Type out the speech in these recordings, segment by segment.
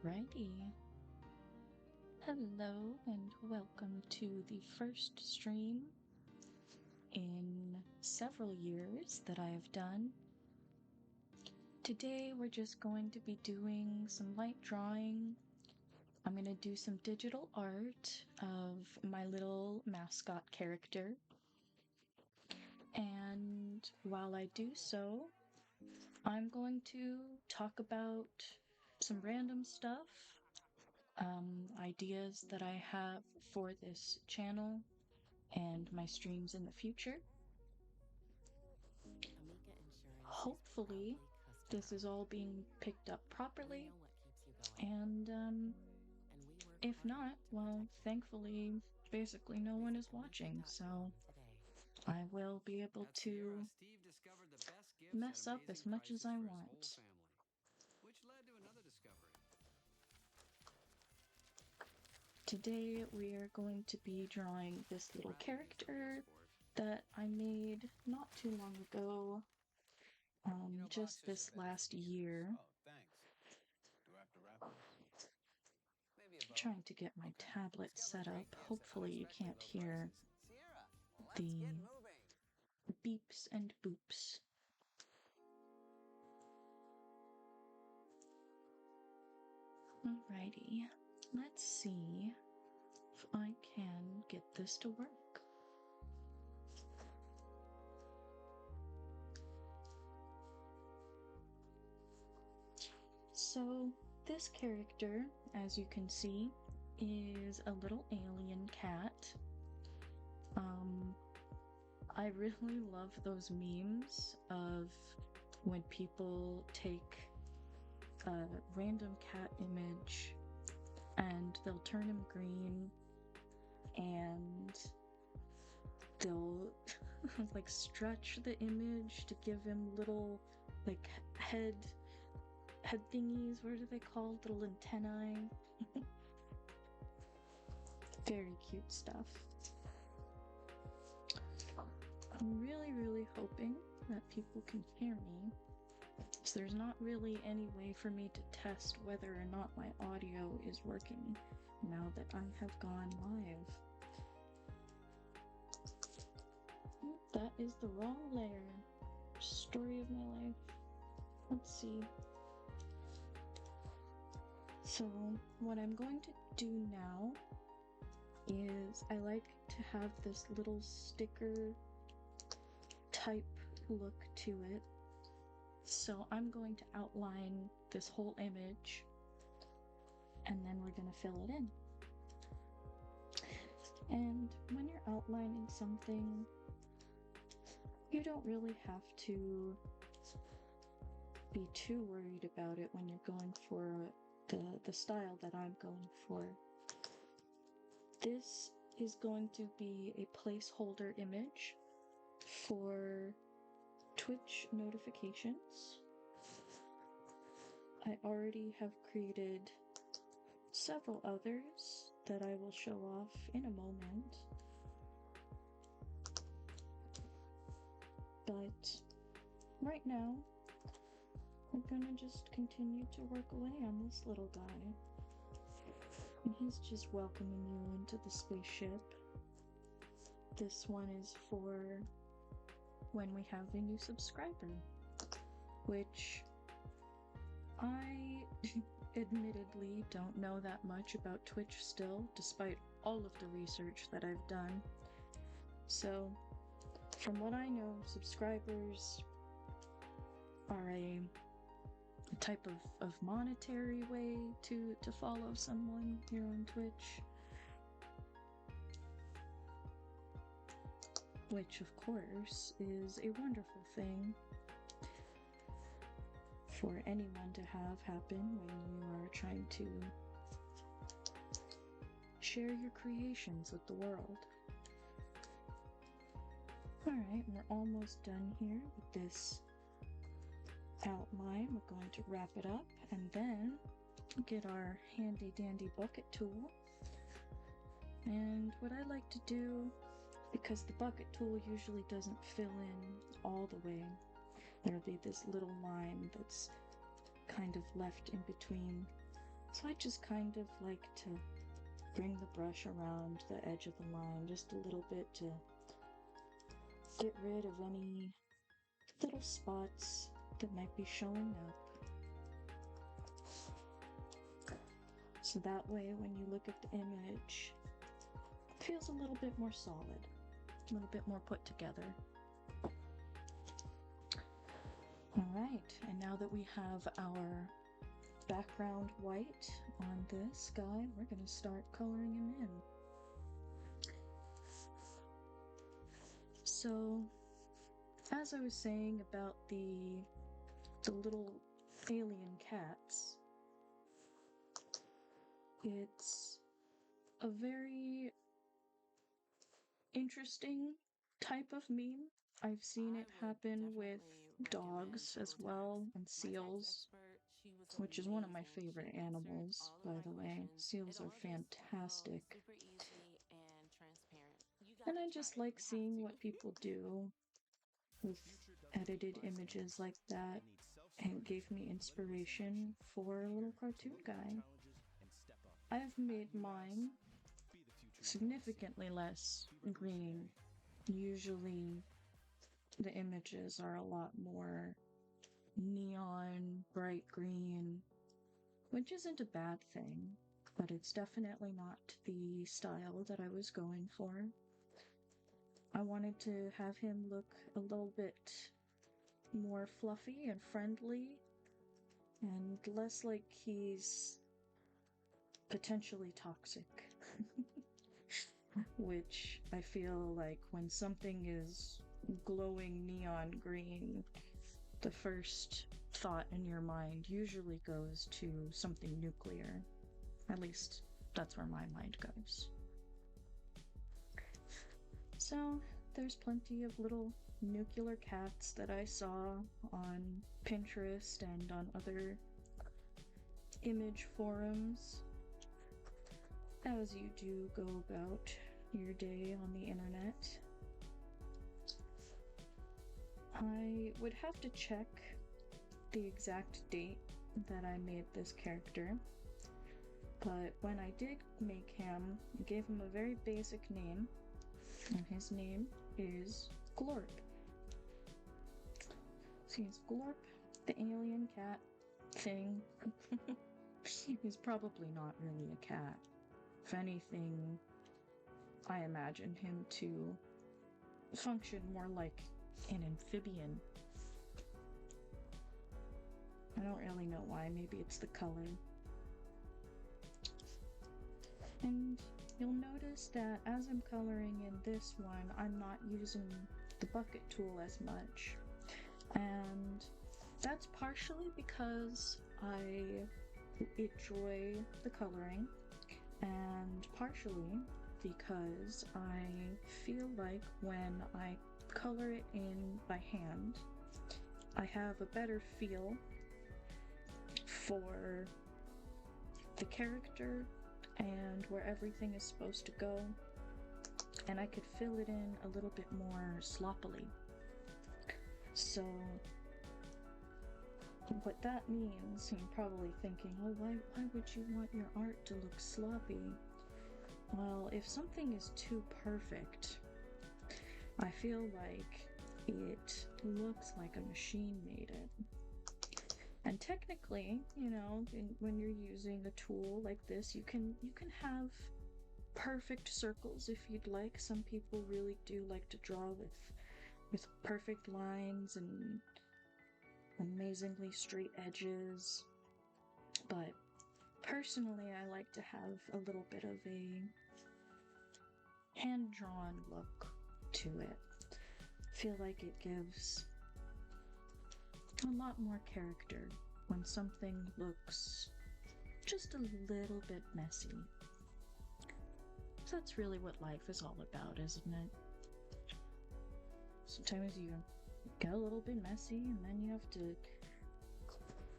Alrighty. Hello and welcome to the first stream in several years that I have done. Today we're just going to be doing some light drawing. I'm going to do some digital art of my little mascot character. And while I do so, I'm going to talk about some random stuff, ideas that I have for this channel and my streams in the future. Hopefully, this is all being picked up properly, and if not, well, thankfully, basically no one is watching, so I will be able to mess up as much as I want. Today we are going to be drawing this little character that I made not too long ago, just this last year. I'm trying to get my tablet set up. Hopefully you can't hear the beeps and boops. Alrighty, let's see if I can get this to work. So this character, as you can see, is a little alien cat. I really love those memes of when people take a random cat image and they'll turn him green and they'll like stretch the image to give him little like head thingies. What are they called? Little antennae. Very cute stuff. I'm really hoping that people can hear me. So there's not really any way for me to test whether or not my audio is working now that I have gone live. That is the wrong layer. Story of my life. Let's see. So what I'm going to do now is I like to have this little sticker type look to it. So I'm going to outline this whole image and then we're going to fill it in. And when you're outlining something, you don't really have to be too worried about it when you're going for the style that I'm going for. This is going to be a placeholder image for Twitch notifications. I already have created several others that I will show off in a moment. But right now, we're gonna just continue to work away on this little guy. And he's just welcoming you into the spaceship. This one is for when we have a new subscriber, which I admittedly don't know that much about Twitch still, despite all of the research that I've done. So, from what I know, subscribers are a type of monetary way to follow someone here on Twitch. Which, of course, is a wonderful thing for anyone to have happen when you are trying to share your creations with the world. Alright, we're almost done here with this outline. We're going to wrap it up and then get our handy dandy bucket tool. And what I like to do, because the bucket tool usually doesn't fill in all the way, there'll be this little line that's kind of left in between So I just kind of like to bring the brush around the edge of the line just a little bit to get rid of any little spots that might be showing up. So that way, when you look at the image, it feels a little bit more solid, a little bit more put together. All right, and now that we have our background white on this guy, we're going to start coloring him in. So, as I was saying about the little alien cats, it's a very interesting type of meme. I've seen it happen with dogs as well, and seals, which is one of my favorite animals, by the way. Seals are fantastic. And I just like seeing what people do with edited images like that, and it gave me inspiration for a little cartoon guy. I've made mine significantly less green. Usually the images are a lot more neon, bright green, which isn't a bad thing, but it's definitely not the style that I was going for. I wanted to have him look a little bit more fluffy and friendly, and less like he's potentially toxic. Which I feel like when something is glowing neon green, the first thought in your mind usually goes to something nuclear. At least that's where my mind goes. So there's plenty of little nuclear cats that I saw on Pinterest and on other image forums, as you do go about your day on the internet. I would have to check the exact date that I made this character, but when I did make him, I gave him a very basic name, and his name is Glorp. So he's Glorp, the alien cat thing. He's probably not really a cat. If anything, I imagine him to function more like an amphibian. I don't really know why, maybe it's the color. And you'll notice that as I'm coloring in this one, I'm not using the bucket tool as much. And that's partially because I enjoy the coloring, and partially because I feel like when I color it in by hand, I have a better feel for the character and where everything is supposed to go, and I could fill it in a little bit more sloppily. So what that means, you're probably thinking, oh, why would you want your art to look sloppy? Well, if something is too perfect, I feel like it looks like a machine made it. And technically, you know, when you're using a tool like this, you can have perfect circles if you'd like. Some people really do like to draw with perfect lines and amazingly straight edges. But personally, I like to have a little bit of a hand-drawn look to it. I feel like it gives a lot more character when something looks just a little bit messy. So that's really what life is all about, isn't it? Sometimes you get a little bit messy and then you have to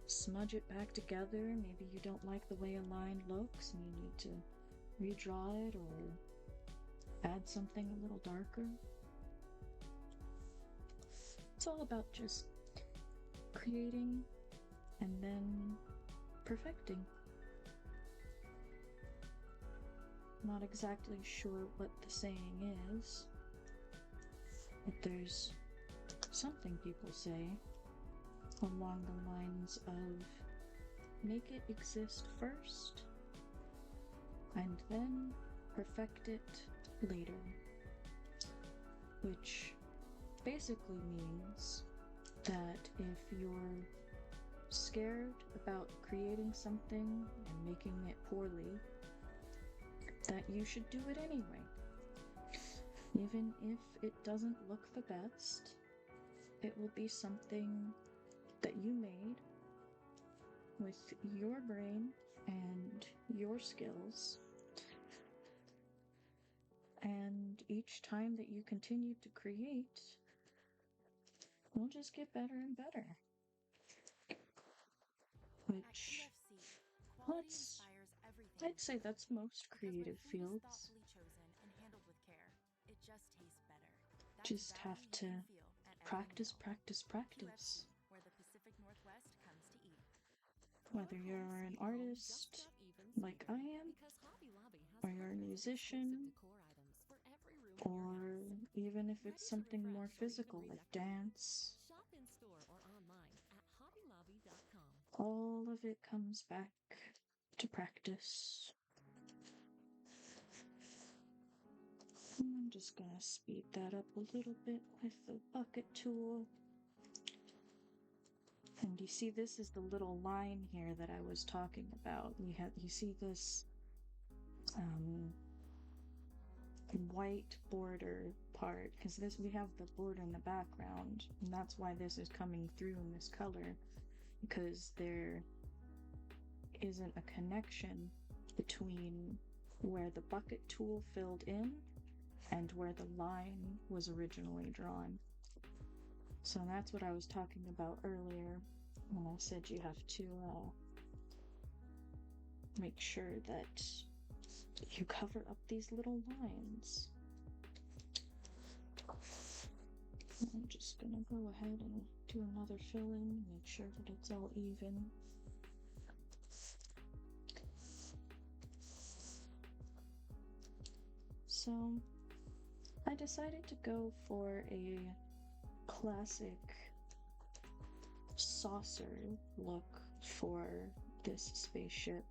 smudge it back together. Maybe you don't like the way a line looks and you need to redraw it or add something a little darker. It's all about just creating and then perfecting. Not exactly sure what the saying is, but there's something people say along the lines of make it exist first and then perfect it later, which basically means that if you're scared about creating something and making it poorly, that you should do it anyway. Even if it doesn't look the best, it will be something that you made with your brain and your skills. And each time that you continue to create, will just get better and better. Which, let's, I'd say that's most creative fields. Just have to practice, practice, practice. Whether you're an artist like I am, or you're a musician, or even if it's something more physical like dance, all of it comes back to practice. I'm just gonna speed that up a little bit with the bucket tool. And you see, this is the little line here that I was talking about. You see this white border part, because we have the border in the background, and that's why this is coming through in this color, because there isn't a connection between where the bucket tool filled in and where the line was originally drawn. So that's what I was talking about earlier when I said you have to make sure that you cover up these little lines. I'm just gonna go ahead and do another fill-in, make sure that it's all even. So I decided to go for a classic saucer look for this spaceship.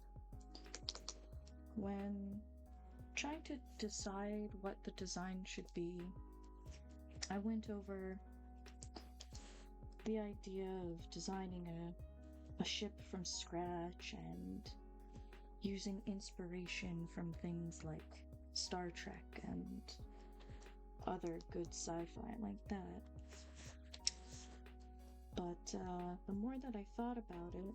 When trying to decide what the design should be, I went over the idea of designing a ship from scratch and using inspiration from things like Star Trek and other good sci-fi like that. But the more that I thought about it,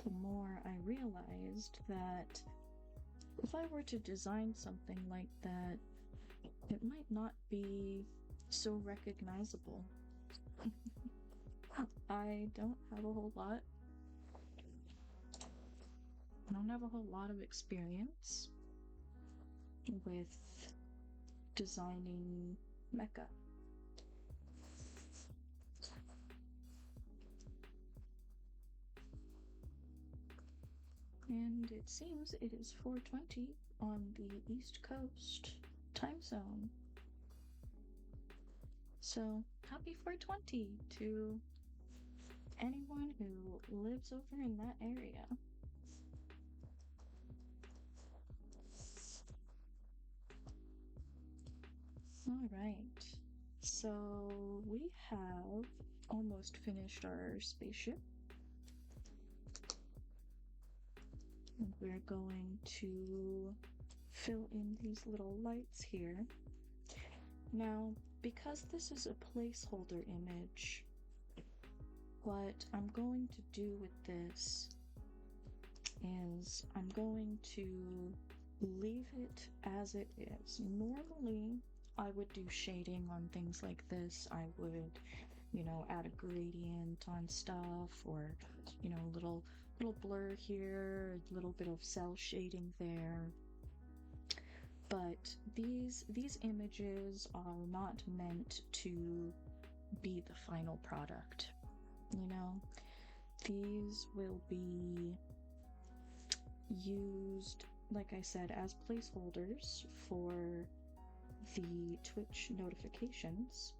the more I realized that if I were to design something like that, it might not be so recognizable. I don't have a whole lot. I don't have a whole lot of experience with designing mecha. And it seems it is 4:20 on the East Coast time zone. So, happy 420 to anyone who lives over in that area. Alright, so we have almost finished our spaceship. And we're going to fill in these little lights here. Now, because this is a placeholder image, what I'm going to do with this is I'm going to leave it as it is. Normally, I would do shading on things like this. I would, add a gradient on stuff, or, little blur here, a little bit of cell shading there. But these images are not meant to be the final product. These will be, used, like I said, as placeholders for the Twitch notifications.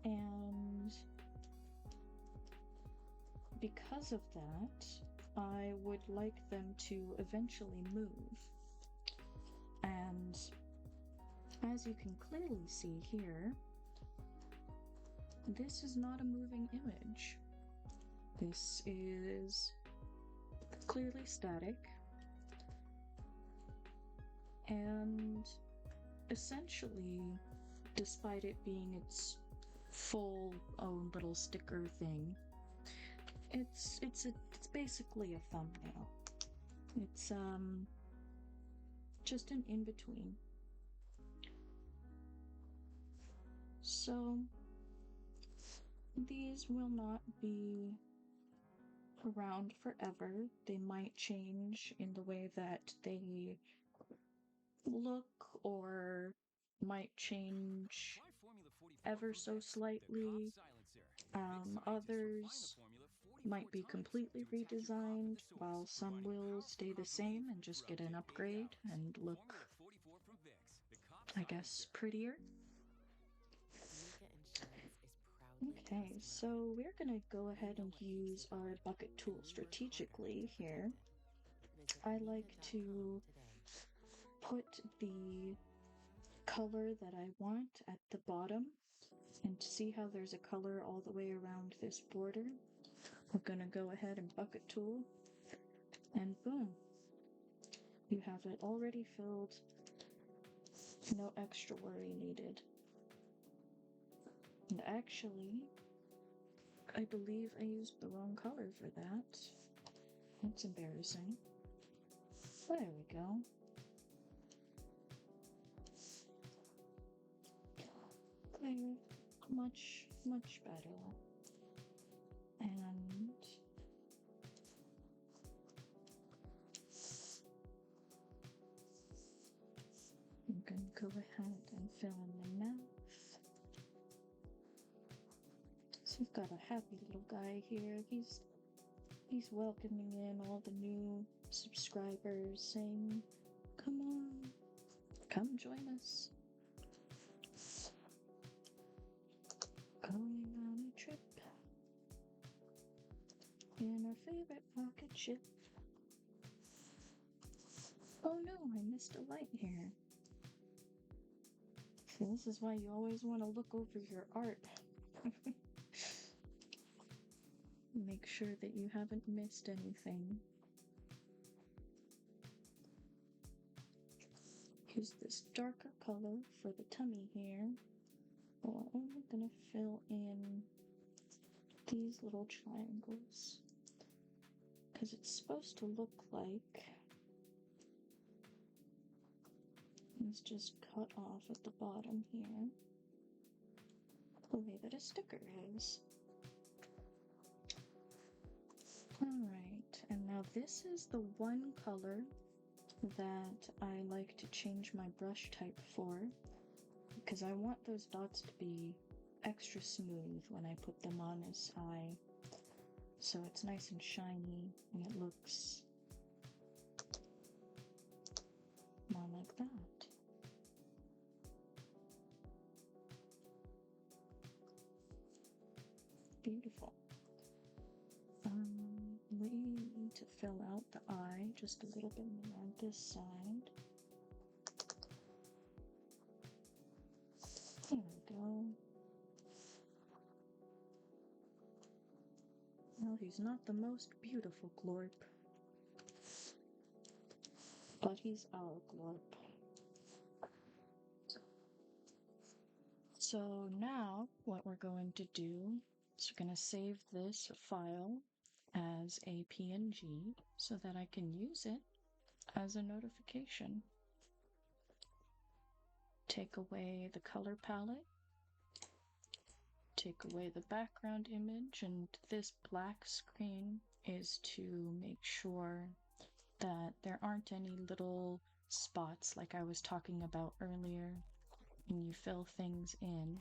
And because of that, I would like them to eventually move. And as you can clearly see here, this is not a moving image. This is clearly static. And essentially, despite it being its full own little sticker thing, it's basically a thumbnail. It's just an in-between. So these will not be around forever. They might change in the way that they look, or might change ever so slightly. Others might be completely redesigned, while some will stay the same and just get an upgrade and look, I guess, prettier. Okay, so we're gonna go ahead and use our bucket tool strategically here. I like to put the color that I want at the bottom, and to see how there's a color all the way around this border, we're gonna go ahead and bucket tool, and boom, you have it already filled. No extra worry needed. And actually, I believe I used the wrong color for that. That's embarrassing. There we go. There. Much, much better. And I'm gonna go ahead and fill in the mouth. So we've got a happy little guy here. He's welcoming in all the new subscribers, saying, "Come on, come join us. Going on a trip in our favorite rocket ship." Oh no, I missed a light here. See, this is why you always want to look over your art. Make sure that you haven't missed anything. Use this darker color for the tummy here. We're only gonna fill in these little triangles, because it's supposed to look like it's just cut off at the bottom here, the way that a sticker is. Alright, and now this is the one color that I like to change my brush type for, because I want those dots to be extra smooth when I put them on his eye, so it's nice and shiny and it looks more like that. Beautiful. We need to fill out the eye just a little bit more on this side. There we go. Well, he's not the most beautiful Glorp, but he's our Glorp. So now what we're going to do is we're going to save this file as a PNG so that I can use it as a notification. Take away the color palette, take away the background image, and this black screen is to make sure that there aren't any little spots like I was talking about earlier when you fill things in.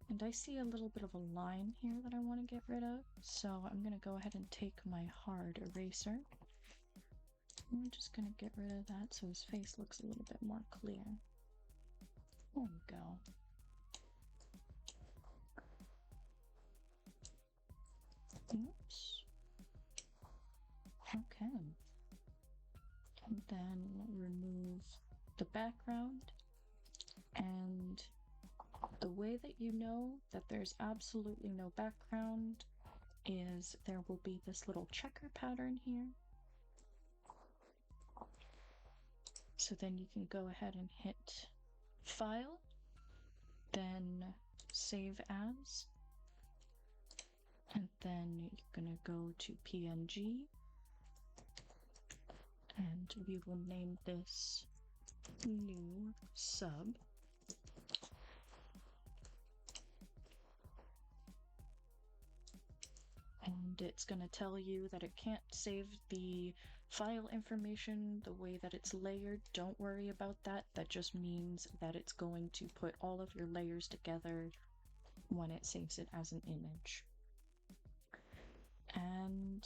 And I see a little bit of a line here that I want to get rid of, so I'm going to go ahead and take my hard eraser. I'm just going to get rid of that so his face looks a little bit more clear. There we go. Oops. Okay. And then remove the background. And the way that you know that there's absolutely no background is there will be this little checker pattern here. So then you can go ahead and hit File, then Save As, and then you're going to go to PNG, and we will name this New Sub. And it's going to tell you that it can't save the file information the way that it's layered. Don't worry about that. That just means that it's going to put all of your layers together when it saves it as an image. And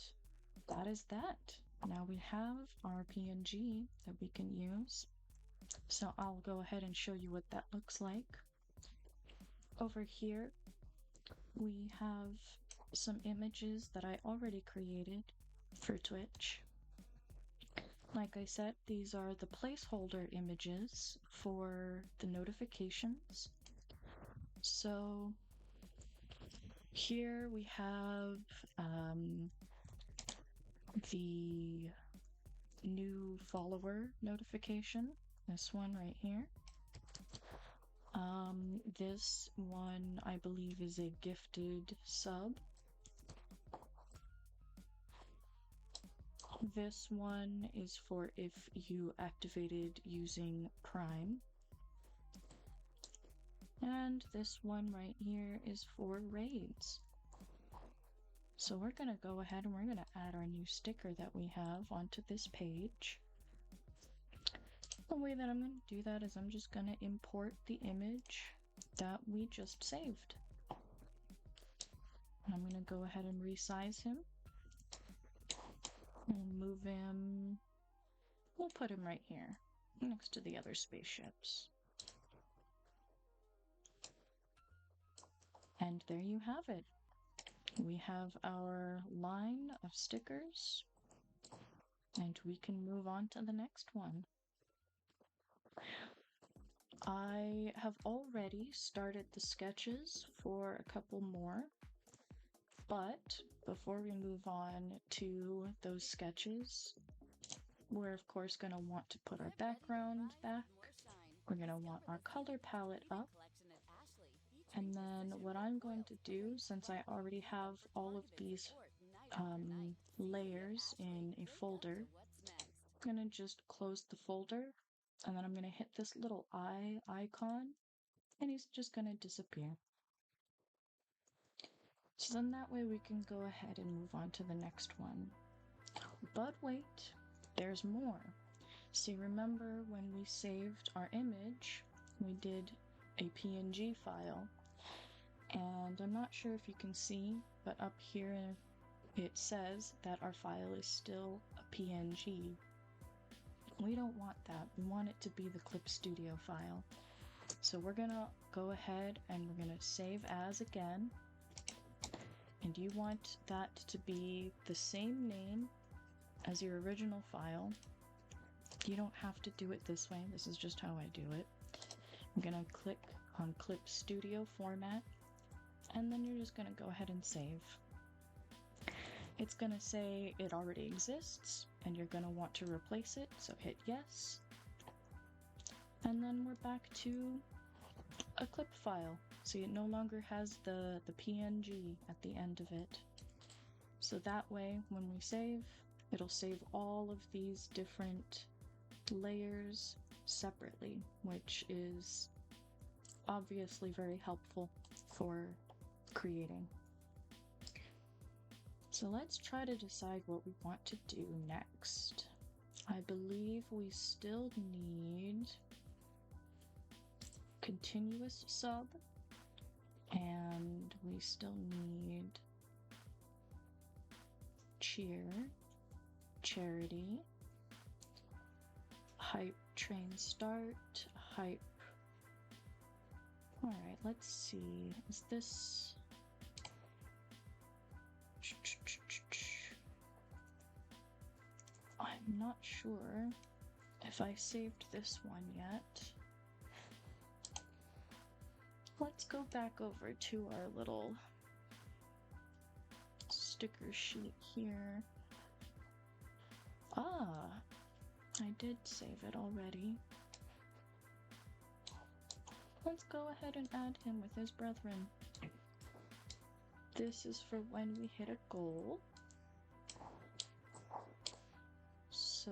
that is that. Now we have our PNG that we can use. So I'll go ahead and show you what that looks like. Over here, we have some images that I already created for Twitch. Like I said, these are the placeholder images for the notifications. So here we have the new follower notification, this one right here. This one I believe is a gifted sub. This one is for if you activated using Prime. And this one right here is for raids. So we're going to go ahead and we're going to add our new sticker that we have onto this page. The way that I'm going to do that is I'm just going to import the image that we just saved. I'm going to go ahead and resize him and move him. We'll put him right here next to the other spaceships. And there you have it. We have our line of stickers, and we can move on to the next one. I have already started the sketches for a couple more, but before we move on to those sketches, we're of course going to want to put our background back. We're going to want our color palette up. And then what I'm going to do, since I already have all of these layers in a folder, I'm going to just close the folder, and then I'm going to hit this little eye icon, and he's just going to disappear. So then that way we can go ahead and move on to the next one. But wait, there's more. See, remember when we saved our image, we did a PNG file. And I'm not sure if you can see, but up here it says that our file is still a PNG. We don't want that. We want it to be the Clip Studio file. So we're gonna go ahead and we're gonna save as again. And you want that to be the same name as your original file. You don't have to do it this way. This is just how I do it. I'm gonna click on Clip Studio format. And then you're just going to go ahead and save. It's going to say it already exists, and you're going to want to replace it, so hit yes. And then we're back to a clip file. See, it no longer has the PNG at the end of it. So that way, when we save, it'll save all of these different layers separately, which is obviously very helpful for creating. So let's try to decide what we want to do next. I believe we still need continuous sub And we still need cheer, charity, hype train start, hype. All right, let's see. Is this... I'm not sure if I saved this one yet. Let's go back over to our little sticker sheet here. Ah, I did save it already. Let's go ahead and add him with his brethren. This is for when we hit a goal. So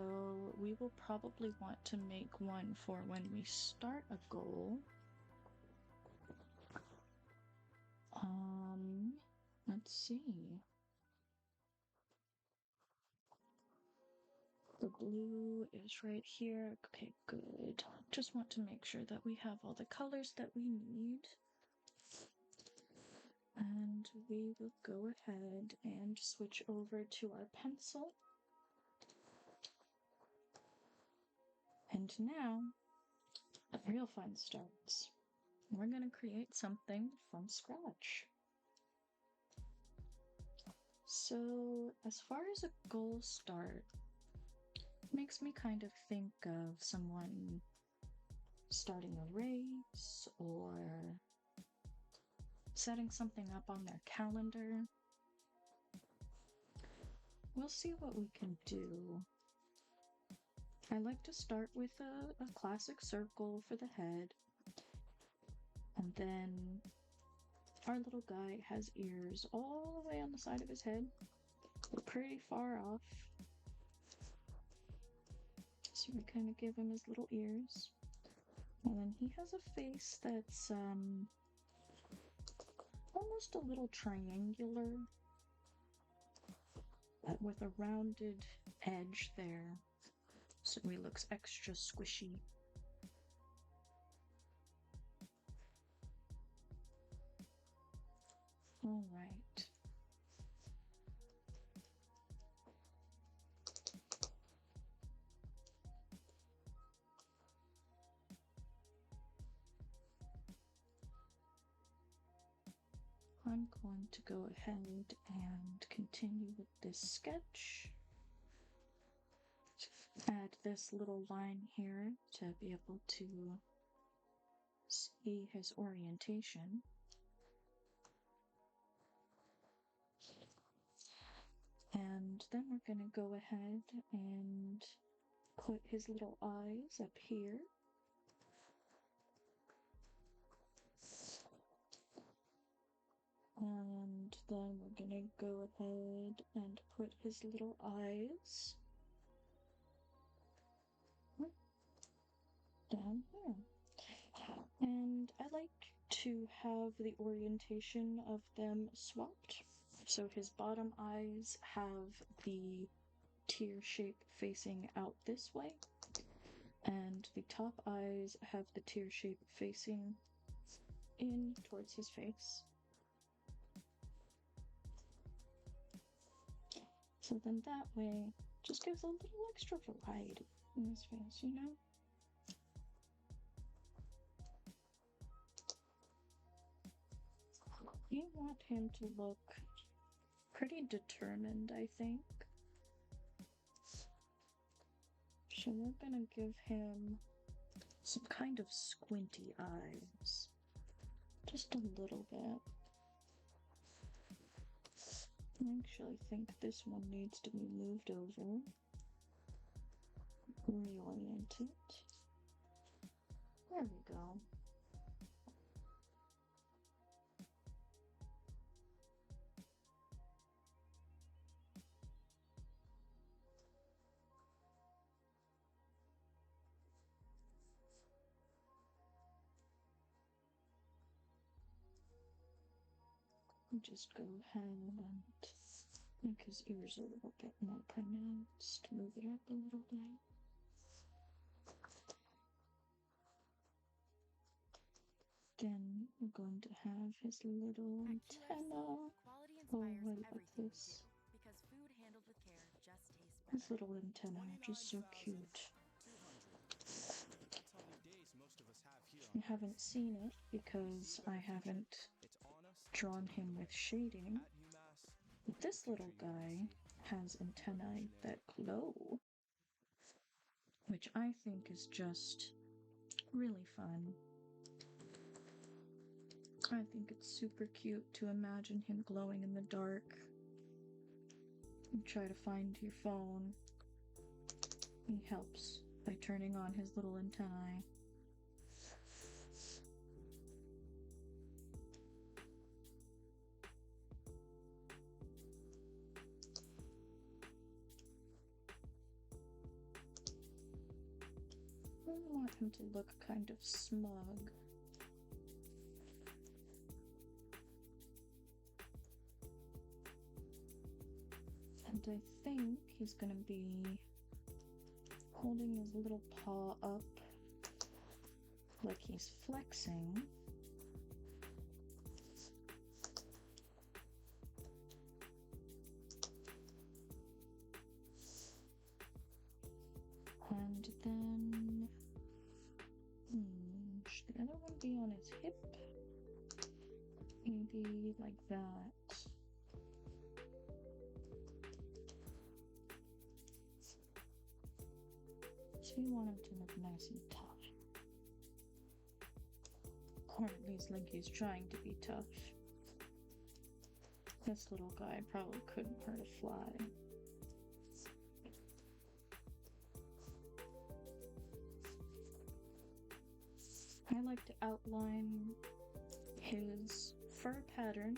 we will probably want to make one for when we start a goal. Let's see. The blue is right here. Okay, good. Just want to make sure that we have all the colors that we need. And we will go ahead and switch over to our pencil. And now, the real fun starts. We're going to create something from scratch. So, as far as a goal start, it makes me kind of think of someone starting a race or setting something up on their calendar. We'll see what we can do. I like to start with a classic circle for the head, and then our little guy has ears all the way on the side of his head, pretty far off. So we kind of give him his little ears. And then he has a face that's almost a little triangular, but with a rounded edge there. So he looks extra squishy. All right. I'm going to go ahead and continue with this sketch. Add this little line here to be able to see his orientation. And then we're going to go ahead and put his little eyes up here. And then we're going to go ahead and put his little eyes down here. And I like to have the orientation of them swapped. So his bottom eyes have the tear shape facing out this way, and the top eyes have the tear shape facing in towards his face. So then that way, just gives a little extra variety in his face, you know? You want him to look pretty determined, I think. So we're gonna give him some kind of squinty eyes. Just a little bit. I actually think this one needs to be moved over. Reorient it. There we go. Just go ahead and make his ears a little bit more pronounced. Move it up a little bit. Again, we're going to have his little At antenna. QFC, quality Oh, inspires I love everything we do this. because food handled with care just tastes His better. little antenna, just so cute. 29,200. That's how many days most of us have here on I Earth. haven't seen it We see because a I better future. haven't It's on us drawn to him make with it. shading. At UMass, But the this future little you want to guy see. has antennae that Revolutionary. glow, which I think is just really fun. I think it's super cute to imagine him glowing in the dark. You try to find your phone. He helps by turning on his little antennae. I want him to look kind of smug. And I think he's gonna be holding his little paw up like he's flexing. And then, should the other one be on his hip? Maybe like that. So you want him to look nice and tough. Or at least like he's trying to be tough. This little guy probably couldn't hurt a fly. I like to outline his fur pattern,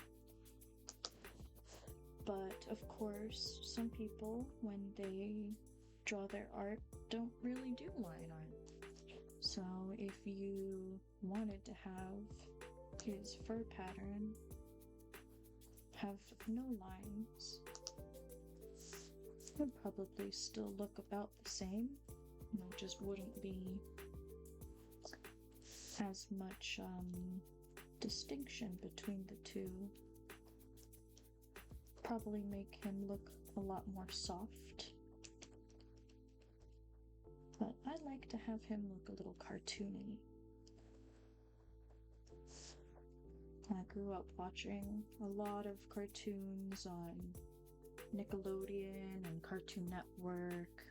but of course, some people, when they draw their art, don't really do line art. So if you wanted to have his fur pattern have no lines, it would probably still look about the same. There just wouldn't be as much distinction between the two. Probably make him look a lot more soft. But I like to have him look a little cartoony. I grew up watching a lot of cartoons on Nickelodeon and Cartoon Network.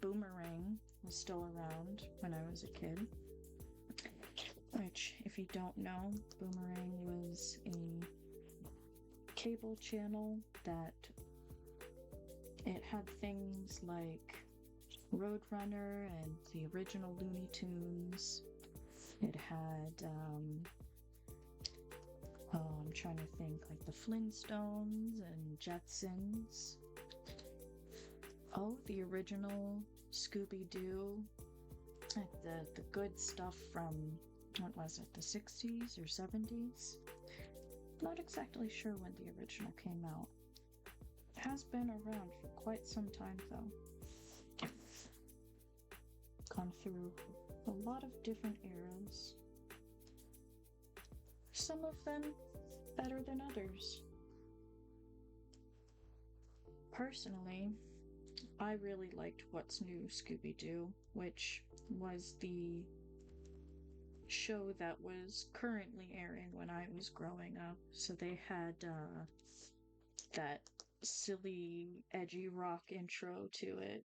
Boomerang was still around when I was a kid. Which, if you don't know, Boomerang was a cable channel that it had things like Roadrunner and the original Looney Tunes. It had, I'm trying to think, like the Flintstones and Jetsons. Oh, the original Scooby-Doo. Like the good stuff from, what was it, the 60s or 70s? Not exactly sure when the original came out. It has been around for quite some time, though. Gone through a lot of different eras. Some of them better than others. Personally, I really liked What's New Scooby-Doo, which was the show that was currently airing when I was growing up. So they had that silly, edgy rock intro to it,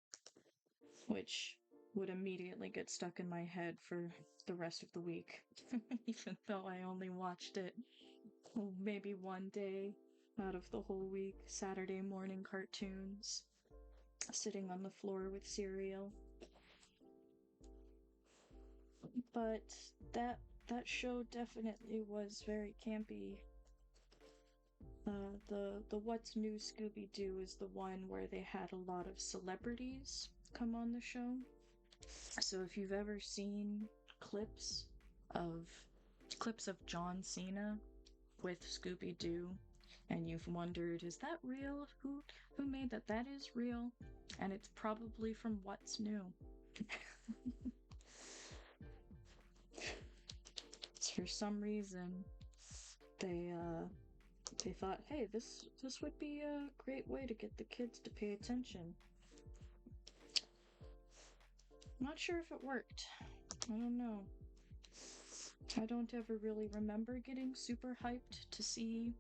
which would immediately get stuck in my head for the rest of the week, even though I only watched it maybe one day out of the whole week. Saturday morning cartoons, sitting on the floor with cereal. But that show definitely was very campy. The What's New Scooby-Doo is the one where they had a lot of celebrities come on the show. So if you've ever seen clips of John Cena with Scooby-Doo and you've wondered, is that real? Who made that? That is real, and it's probably from What's New. For some reason, they thought, hey, this would be a great way to get the kids to pay attention. Not sure if it worked. I don't know. I don't ever really remember getting super hyped to see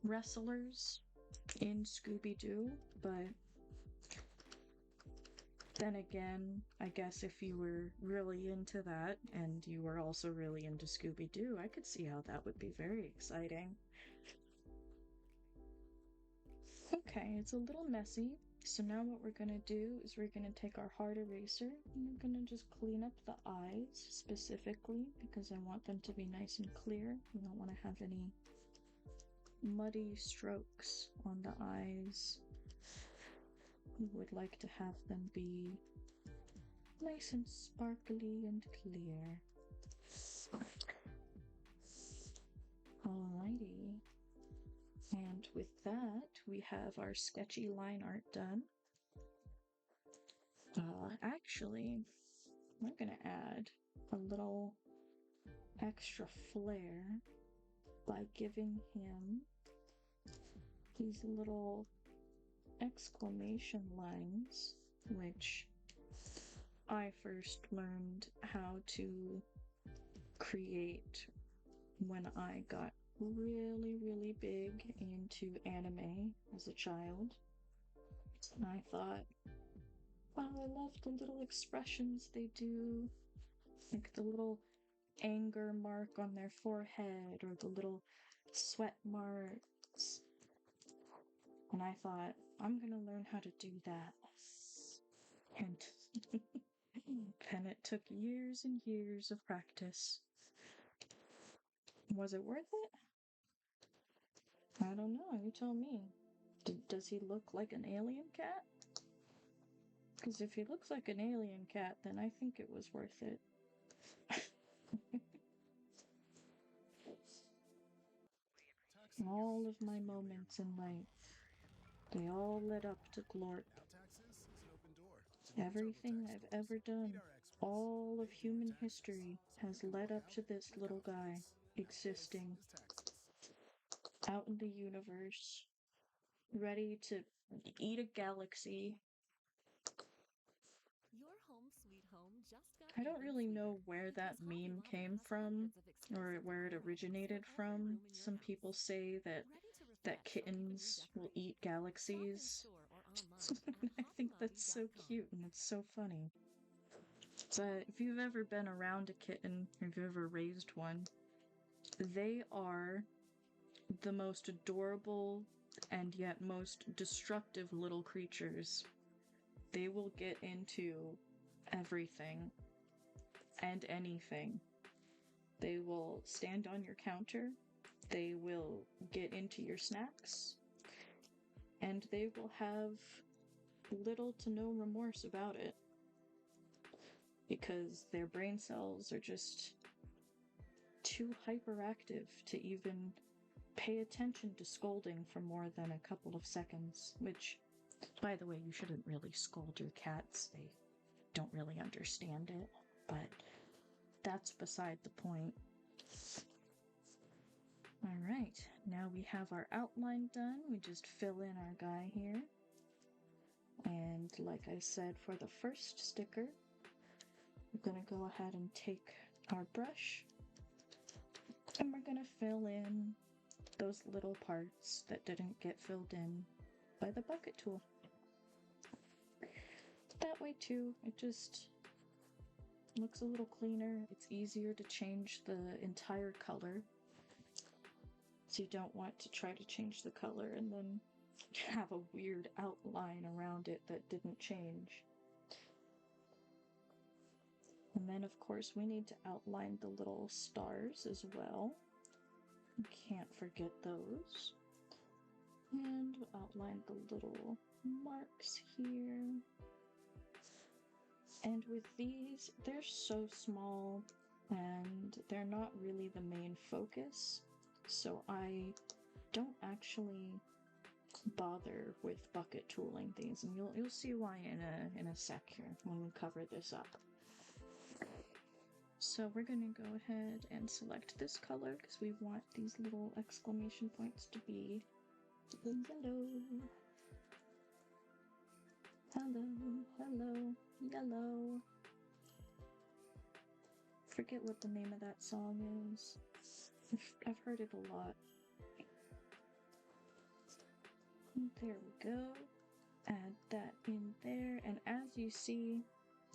wrestlers in Scooby-Doo, but then again, I guess if you were really into that and you were also really into Scooby-Doo, I could see how that would be very exciting. Okay, it's a little messy, so now what we're gonna do is we're gonna take our hard eraser and we're gonna just clean up the eyes specifically because I want them to be nice and clear. We don't want to have any muddy strokes on the eyes. We would like to have them be nice and sparkly and clear. Alrighty. And with that, we have our sketchy line art done. Actually, we're gonna add a little extra flair by giving him these little exclamation lines, which I first learned how to create when I got really, really big into anime as a child. And I thought, wow, I love the little expressions they do, like the little anger mark on their forehead or the little sweat marks. And I thought, I'm gonna learn how to do that. And then it took years and years of practice. Was it worth it? I don't know, you tell me. Does he look like an alien cat? Because if he looks like an alien cat, then I think it was worth it. All of my moments in life, they all led up to Glorp. Everything I've ever done, all of human history, has led up to this little guy existing out in the universe, ready to eat a galaxy. Your home sweet home just got I don't even really sweeter know where that because Hobby meme Lobby came has from, hundreds of or exclusive where it items originated for every from. room in your Some house. people say that Ready to refresh or even kittens will redecorate? eat Shop in galaxies. store or online I at think that's so hobbylobby.com. cute and it's so funny. So if you've ever been around a kitten, or if you've ever raised one, they are the most adorable and yet most destructive little creatures. They will get into everything and anything. They will stand on your counter, they will get into your snacks, and they will have little to no remorse about it. Because their brain cells are just too hyperactive to even pay attention to scolding for more than a couple of seconds. Which, by the way, you shouldn't really scold your cats. They don't really understand it. But that's beside the point. Alright, now we have our outline done. We just fill in our guy here. And like I said for the first sticker, we're going to go ahead and take our brush and we're going to fill in those little parts that didn't get filled in by the bucket tool. That way too, it just looks a little cleaner. It's easier to change the entire color. So you don't want to try to change the color and then have a weird outline around it that didn't change. And then, of course, we need to outline the little stars as well. Can't forget those. And we'll outline the little marks here. And with these, they're so small and they're not really the main focus. So I don't actually bother with bucket tooling these, and you'll see why in a sec here when we cover this up. So we're going to go ahead and select this color because we want these little exclamation points to be yellow. Hello, hello, yellow. Forget what the name of that song is. I've heard it a lot. There we go. Add that in there, and as you see,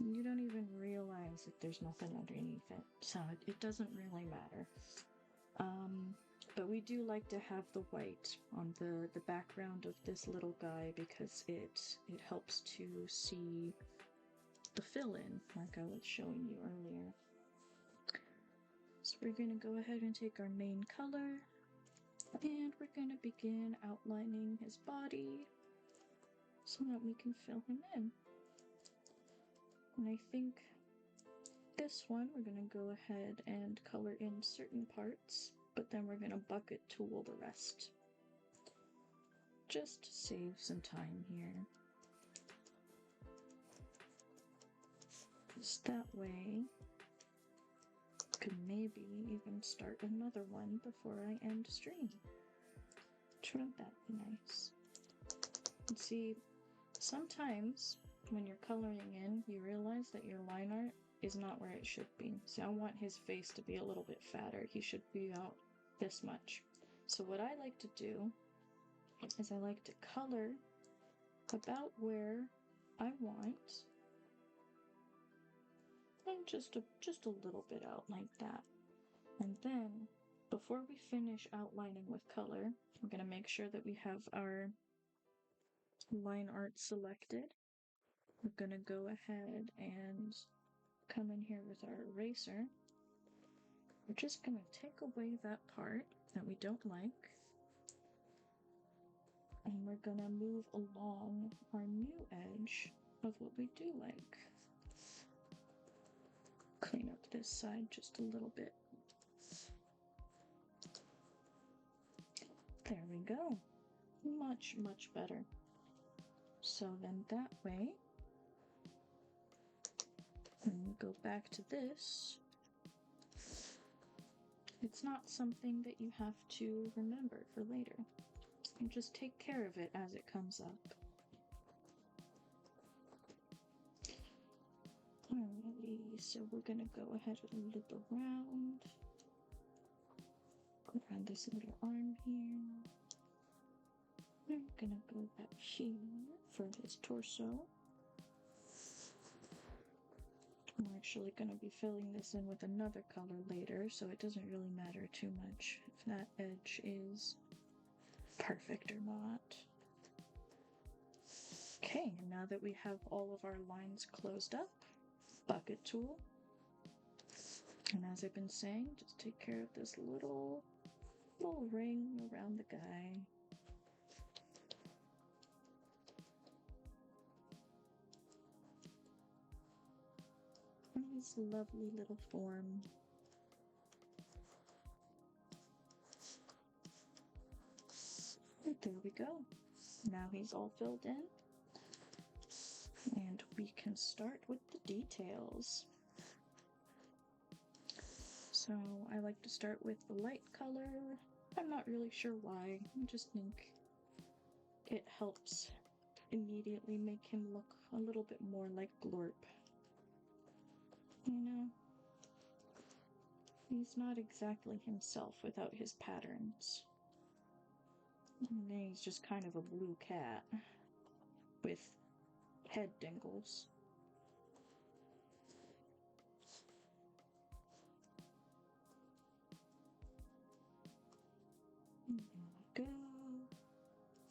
you don't even realize that there's nothing underneath it, so it doesn't really matter. But we do like to have the white on the background of this little guy because it helps to see the fill-in, like I was showing you earlier. So we're going to go ahead and take our main color, and we're going to begin outlining his body so that we can fill him in. And I think this one we're going to go ahead and color in certain parts, but then we're going to bucket tool the rest. Just to save some time here. Just that way, I could maybe even start another one before I end stream. Wouldn't that be nice? And see, sometimes when you're coloring in, you realize that your line art is not where it should be. See, I want his face to be a little bit fatter. He should be out this much. So what I like to do is I like to color about where I want, and just a little bit out like that. And then, before we finish outlining with color, we're going to make sure that we have our line art selected. We're going to go ahead and come in here with our eraser. We're just going to take away that part that we don't like. And we're going to move along our new edge of what we do like. Clean up this side just a little bit. There we go. Much, much better. So then that way, when we go back to this, it's not something that you have to remember for later. You just take care of it as it comes up. Alrighty, so we're gonna go ahead and loop around. Go around this little arm here. We're gonna go back here for his torso. I'm actually going to be filling this in with another color later, so it doesn't really matter too much if that edge is perfect or not. Okay, and now that we have all of our lines closed up, bucket tool. And as I've been saying, just take care of this little ring around the guy. His lovely little form. And there we go. Now he's all filled in. And we can start with the details. So I like to start with the light color. I'm not really sure why. I just think it helps immediately make him look a little bit more like Glorp. You know, he's not exactly himself without his patterns. And then he's just kind of a blue cat with head dingles. There we go.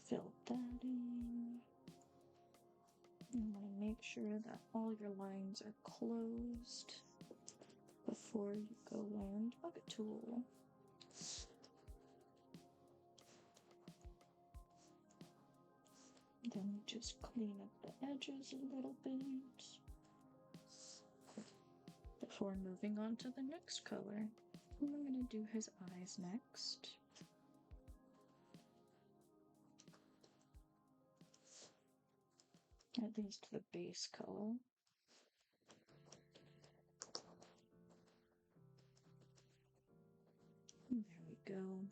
Fill that in. You want to make sure that all your lines are closed before you go and bucket tool. Then we just clean up the edges a little bit before moving on to the next color. And we're going to do his eyes next. At least the base color. go.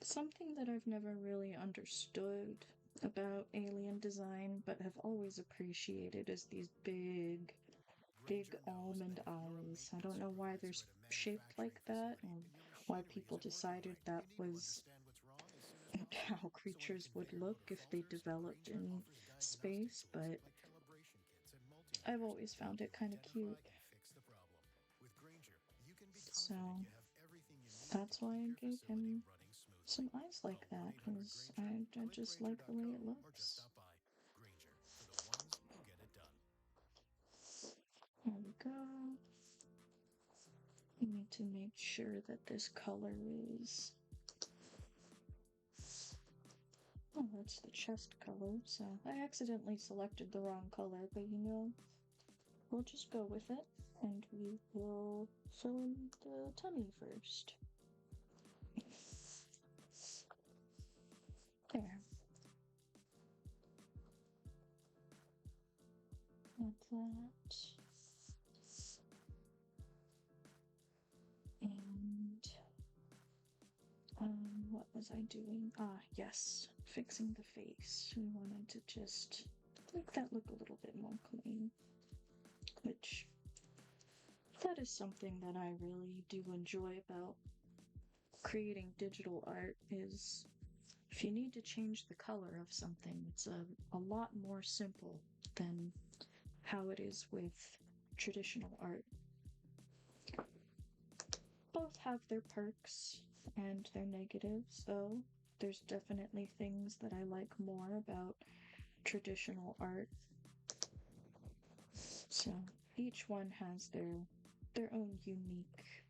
Something that I've never really understood about alien design, but have always appreciated, is these big almond eyes. I don't know why they're shaped like that, and why people decided that was how creatures would look if they developed in space, but I've always found it kind of cute. So that's why I gave him some eyes like that, because I just like the way it looks. There we go. We need to make sure that this color is... Oh, that's the chest color, so I accidentally selected the wrong color, but you know, we'll just go with it, and we will fill in the tummy first. There. Like that. And what was I doing? Ah, yes, fixing the face. We wanted to just make that look a little bit more clean, which that is something that I really do enjoy about creating digital art. Is if you need to change the color of something, it's a lot more simple than how it is with traditional art. Both have their perks and their negatives, though. There's definitely things that I like more about traditional art. So each one has their own unique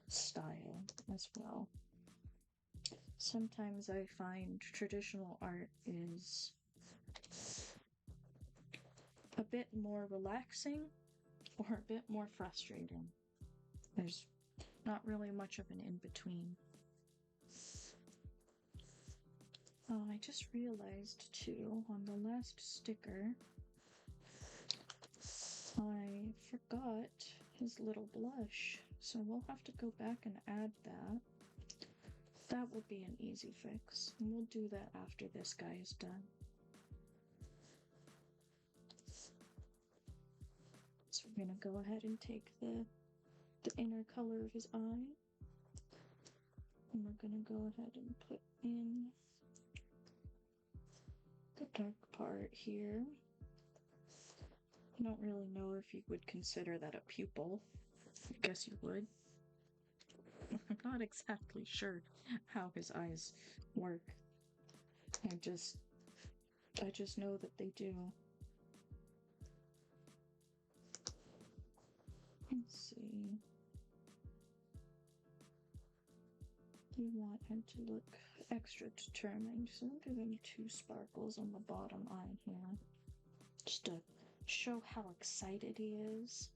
style as well. Sometimes I find traditional art is a bit more relaxing or a bit more frustrating. There's not really much of an in-between. Oh, I just realized too, on the last sticker, I forgot his little blush, so we'll have to go back and add that. That will be an easy fix, and we'll do that after this guy is done. So we're gonna go ahead and take the inner color of his eye, and we're gonna go ahead and put in the dark part here. I don't really know if you would consider that a pupil. I guess you would. I'm not exactly sure how his eyes work. I just know that they do. Let's see. You want him to look extra determined, so I'll give him 2 sparkles on the bottom eye here, just to show how excited he is.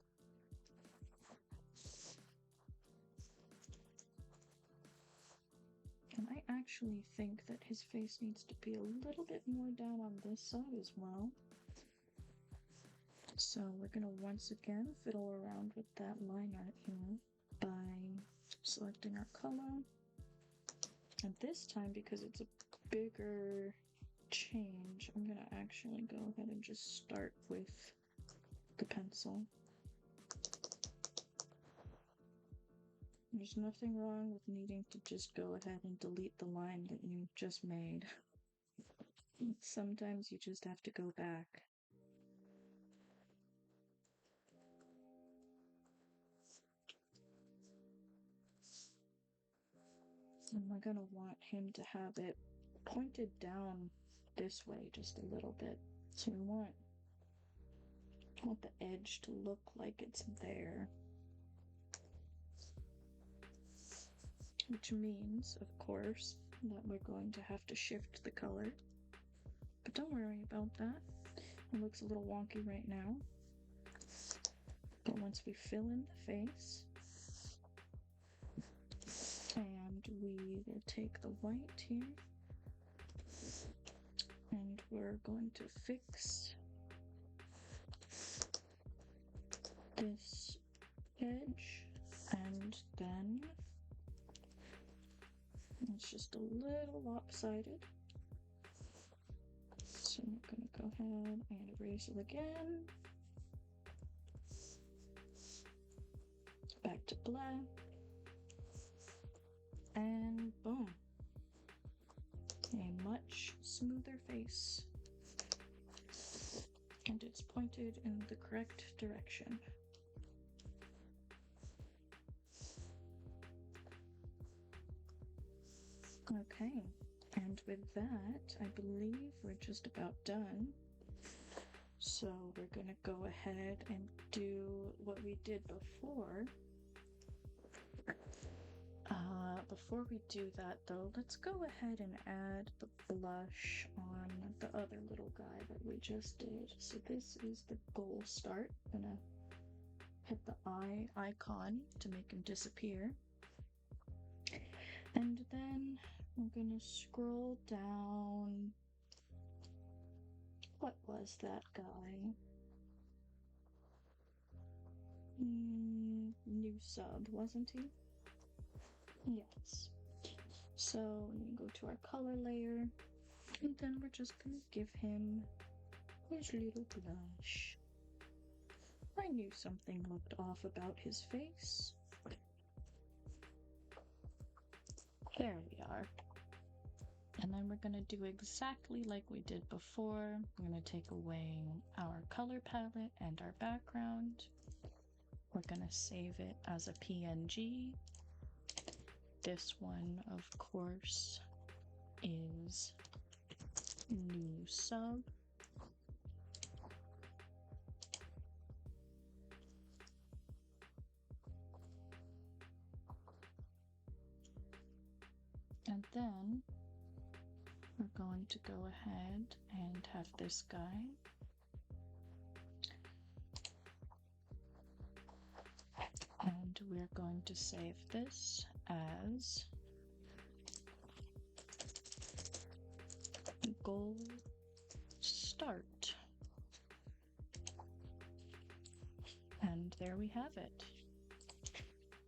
And I actually think that his face needs to be a little bit more down on this side as well. So we're gonna once again fiddle around with that line art here by selecting our color. And this time, because it's a bigger change, I'm gonna actually go ahead and just start with the pencil. There's nothing wrong with needing to just go ahead and delete the line that you just made. Sometimes you just have to go back. And we're gonna want him to have it pointed down this way just a little bit. So we want the edge to look like it's there. Which means, of course, that we're going to have to shift the color. But don't worry about that. It looks a little wonky right now. But once we fill in the face, and we will take the white here, and we're going to fix this edge And then it's just a little lopsided. So I'm gonna go ahead and erase it again. Back to black. And boom. A much smoother face. And it's pointed in the correct direction. Okay, and with that, I believe we're just about done. So we're gonna go ahead and do what we did before. Before we do that though, let's go ahead and add the blush on the other little guy that we just did. So this is the goal start. I'm gonna hit the eye icon to make him disappear. And then I'm gonna scroll down. What was that guy? New sub, wasn't he? Yes. So we go to our color layer, and then we're just gonna give him his little blush. I knew something looked off about his face. There we are. And then we're gonna do exactly like we did before. We're gonna take away our color palette and our background. We're gonna save it as a PNG. This one, of course, is new sub. And then we're going to go ahead and have this guy. And we're going to save this as goal start. And there we have it.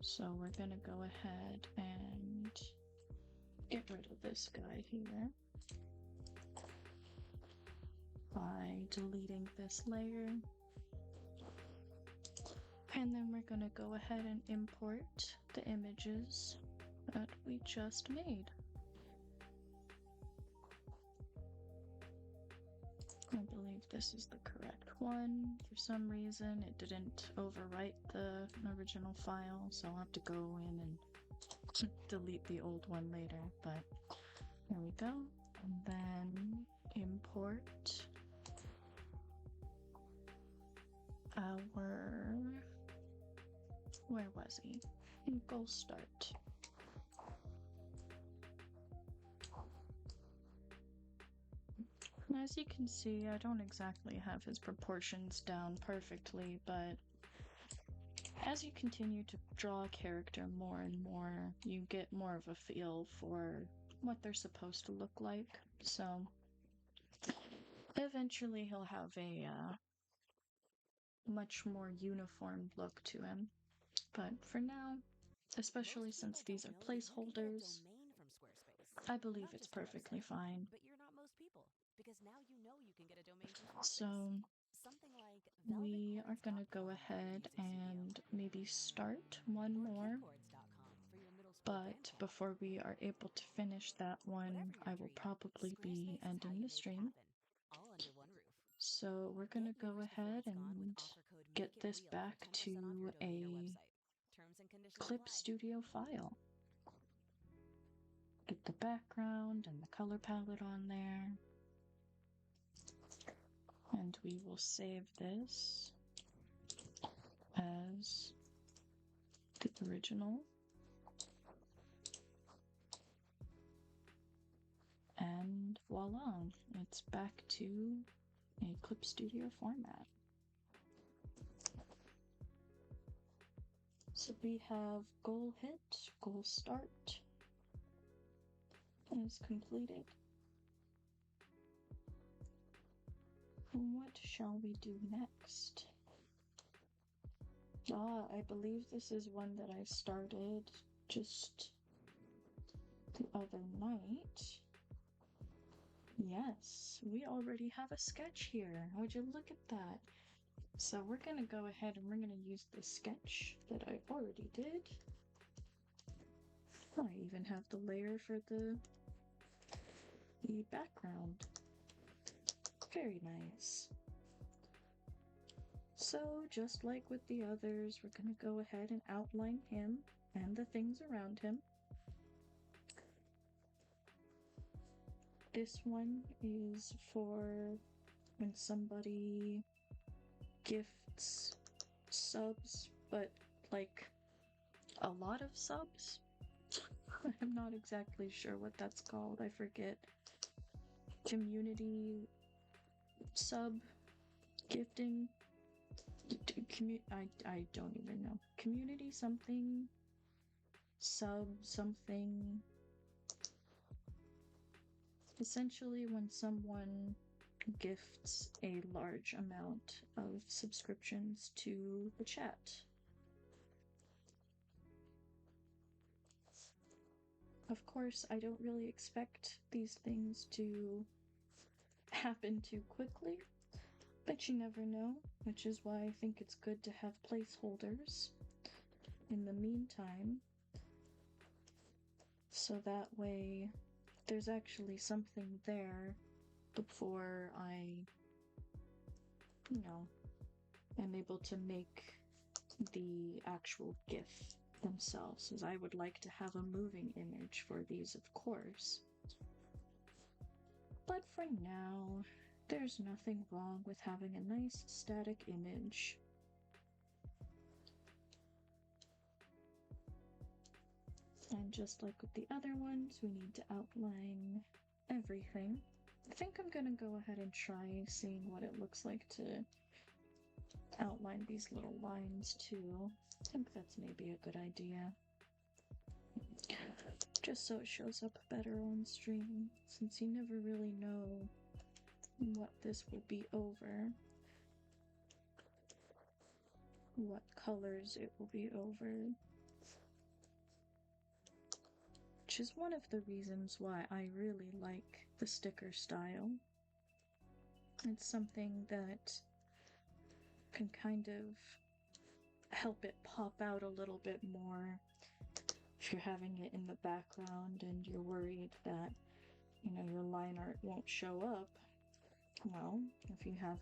So we're gonna go ahead and get rid of this guy here by deleting this layer. And then we're gonna go ahead and import the images that we just made. I believe this is the correct one. For some reason, it didn't overwrite the original file, so I'll have to go in and delete the old one later, but there we go. And then import our, where was he? Goal start. As you can see, I don't exactly have his proportions down perfectly, but as you continue to draw a character more and more, you get more of a feel for what they're supposed to look like. So eventually he'll have a much more uniform look to him. But for now, especially since these are placeholders, I believe it's perfectly fine. But you're not most people, because now you know you can get a domain from So something like we are going to go ahead and maybe start one more. But before we are able to finish that one, I will probably be ending the stream. So we're going to go ahead and get this back to a Clip Studio file. Get the background and the color palette on there. And we will save this as the original. And voila, it's back to a Clip Studio format. So we have goal hit, goal start is completed. What shall we do next? I believe this is one that I started just the other night. Yes, we already have a sketch here. Would you look at that? So we're gonna go ahead and we're gonna use this sketch that I already did. I even have the layer for the background. Very nice. So just like with the others, we're gonna go ahead and outline him and the things around him. This one is for when somebody gifts subs, but like a lot of subs. I'm not exactly sure what that's called. I forget. Community sub gifting. I don't even know. Community something. Sub something. Essentially, when someone gifts a large amount of subscriptions to the chat. Of course, I don't really expect these things to happen too quickly, but you never know, which is why I think it's good to have placeholders in the meantime, so that way there's actually something there before I, am able to make the actual GIF themselves, as I would like to have a moving image for these, of course. But for now, there's nothing wrong with having a nice static image. And just like with the other ones, we need to outline everything. I think I'm gonna go ahead and try seeing what it looks like to outline these little lines too. I think that's maybe a good idea. Just so it shows up better on stream, since you never really know what this will be over. What colors it will be over. Which is one of the reasons why I really like the sticker style. It's something that can kind of help it pop out a little bit more if you're having it in the background and you're worried that, your line art won't show up. Well, if you have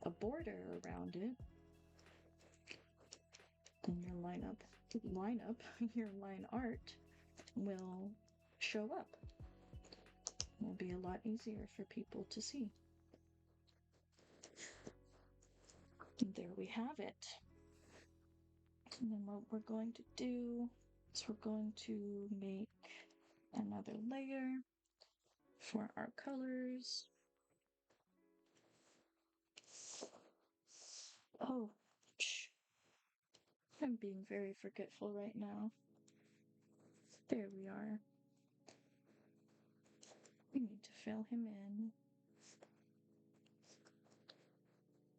a border around it, then your line art will show up. It'll be a lot easier for people to see. And there we have it. And then what we're going to do is we're going to make another layer for our colors. Oh, I'm being very forgetful right now. There we are. We need to fill him in.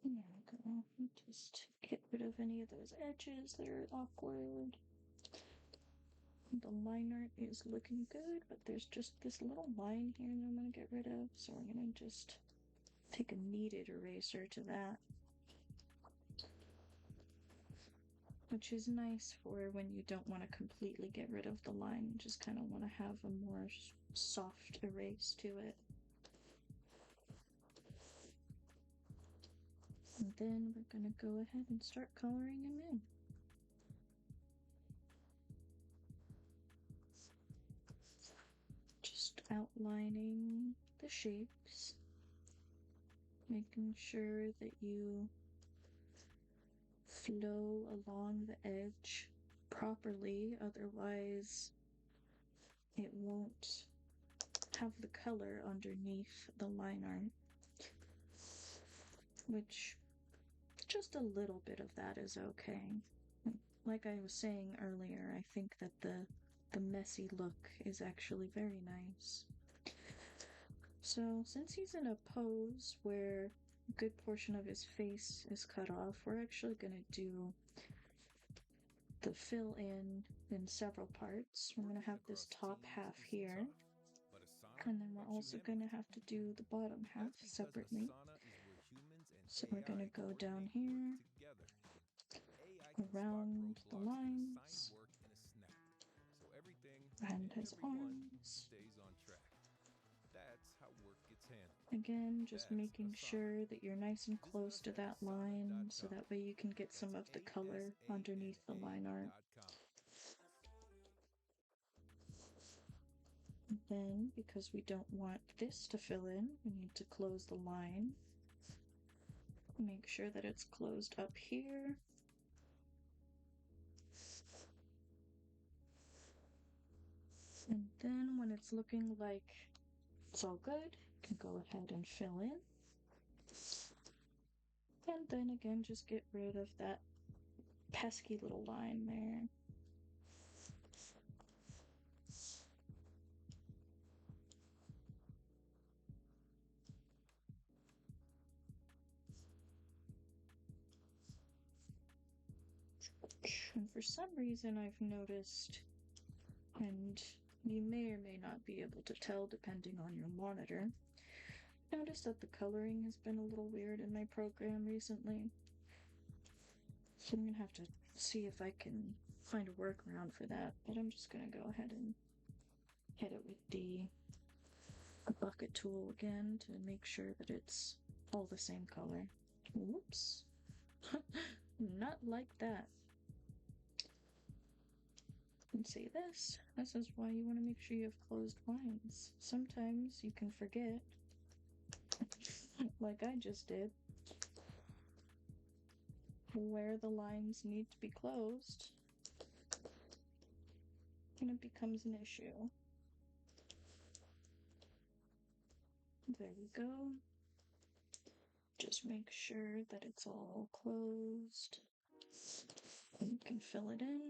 There we go. Just get rid of any of those edges that are awkward. The line art is looking good, but there's just this little line here that I'm going to get rid of. So we're going to just take a kneaded eraser to that. Which is nice for when you don't want to completely get rid of the line. You just kind of want to have a more soft erase to it. And then we're going to go ahead and start coloring him in. Just outlining the shapes, making sure that you flow along the edge properly, otherwise it won't have the color underneath the line art, which just a little bit of that is okay. Like I was saying earlier, I think that the messy look is actually very nice. So since he's in a pose where a good portion of his face is cut off, we're actually going to do the fill in several parts. We're going to have this top half here, and then we're also going to have to do the bottom half separately. So we're going to go down here, around the lines, and his arms. Again, just making sure that you're nice and close to that line so that way you can get some of the color underneath the line art. Then, because we don't want this to fill in, we need to close the line. Make sure that it's closed up here. And then when it's looking like it's all good, you can go ahead and fill in. And then again, just get rid of that pesky little line there. And for some reason I've noticed, and you may or may not be able to tell depending on your monitor, notice that the coloring has been a little weird in my program recently. So I'm gonna have to see if I can find a workaround for that, but I'm just gonna go ahead and hit it with the bucket tool again to make sure that it's all the same color. Whoops. Not like that. And see this? This is why you want to make sure you have closed lines. Sometimes you can forget, like I just did, where the lines need to be closed, and it becomes an issue. There we go. Just make sure that it's all closed. And you can fill it in.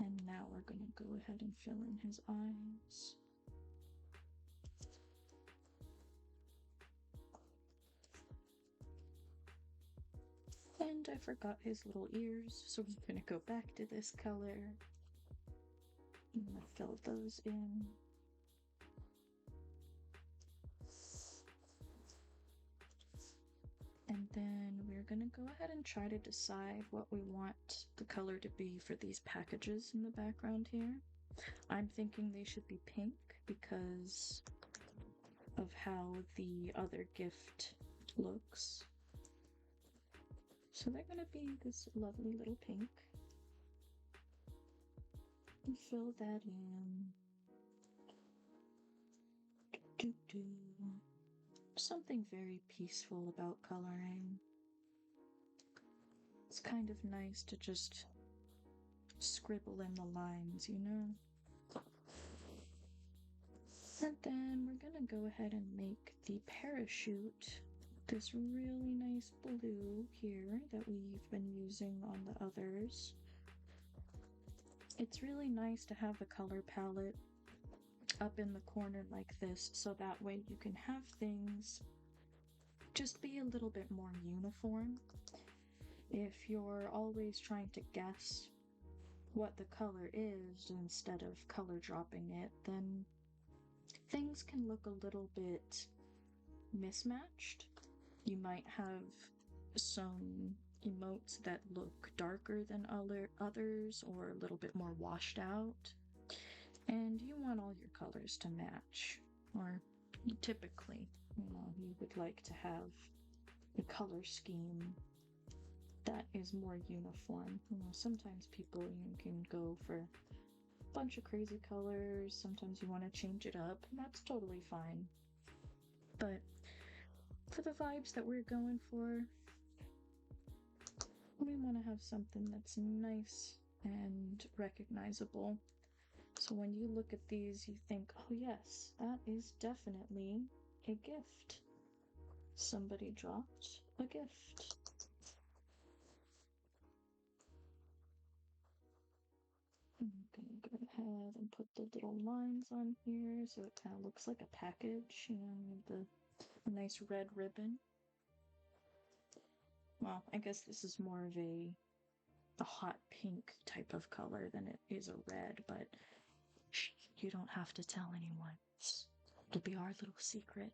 And now we're going to go ahead and fill in his eyes. And I forgot his little ears, so I'm going to go back to this color. I'm going to fill those in. And then we're going to go ahead and try to decide what we want the color to be for these packages in the background here. I'm thinking they should be pink because of how the other gift looks. So they're going to be this lovely little pink. And fill that in. Do-do-do. Something very peaceful about coloring. It's kind of nice to just scribble in the lines, you know? And then we're gonna go ahead and make the parachute this really nice blue here that we've been using on the others. It's really nice to have the color palette up in the corner like this, so that way you can have things just be a little bit more uniform. If you're always trying to guess what the color is instead of color dropping it, then things can look a little bit mismatched. You might have some emotes that look darker than others or a little bit more washed out. And you want all your colors to match, or typically, you would like to have a color scheme that is more uniform. Sometimes people can go for a bunch of crazy colors, sometimes you want to change it up, and that's totally fine. But for the vibes that we're going for, we want to have something that's nice and recognizable. So when you look at these, you think, oh yes, that is definitely a gift. Somebody dropped a gift. ahead and put the little lines on here so it kind of looks like a package, you know, with the nice red ribbon. Well, I guess this is more of a hot pink type of color than it is a red, but shh, you don't have to tell anyone. It'll be our little secret.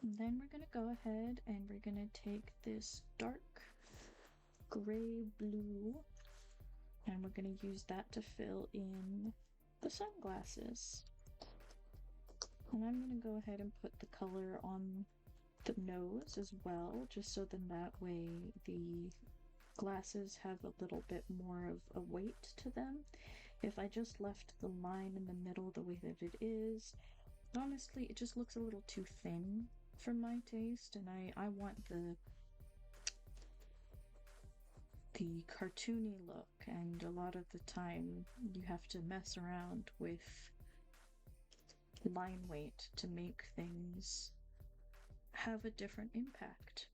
And then we're gonna go ahead and we're gonna take this dark gray blue and we're gonna use that to fill in the sunglasses. And I'm gonna go ahead and put the color on the nose as well, just so then that way the glasses have a little bit more of a weight to them. If I just left the line in the middle the way that it is, honestly, it just looks a little too thin for my taste, and I want the cartoony look, and a lot of the time you have to mess around with line weight to make things have a different impact.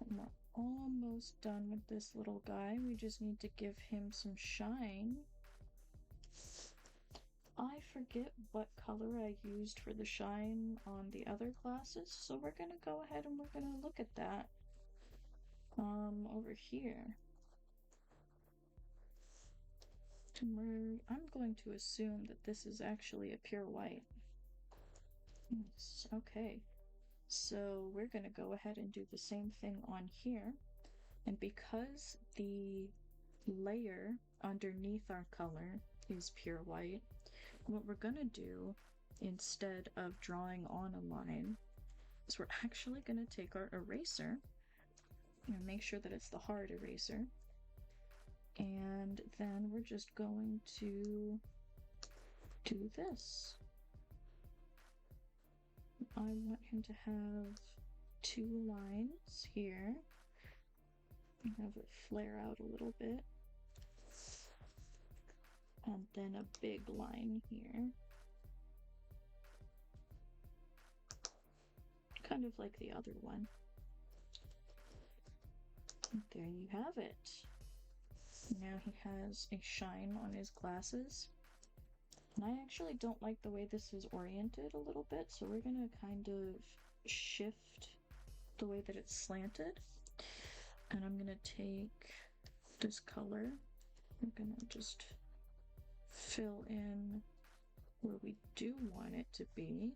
And we're almost done with this little guy. We just need to give him some shine. I forget what color I used for the shine on the other glasses, so we're gonna go ahead and we're gonna look at that over here. I'm going to assume that this is actually a pure white. Yes, okay. So we're going to go ahead and do the same thing on here. And because the layer underneath our color is pure white, what we're going to do instead of drawing on a line is we're actually going to take our eraser and make sure that it's the hard eraser. And then we're just going to do this. I want him to have 2 lines here. Have it flare out a little bit. And then a big line here. Kind of like the other one. And there you have it. Now he has a shine on his glasses. And I actually don't like the way this is oriented a little bit, so we're gonna kind of shift the way that it's slanted. And I'm gonna take this color. I'm gonna just fill in where we do want it to be.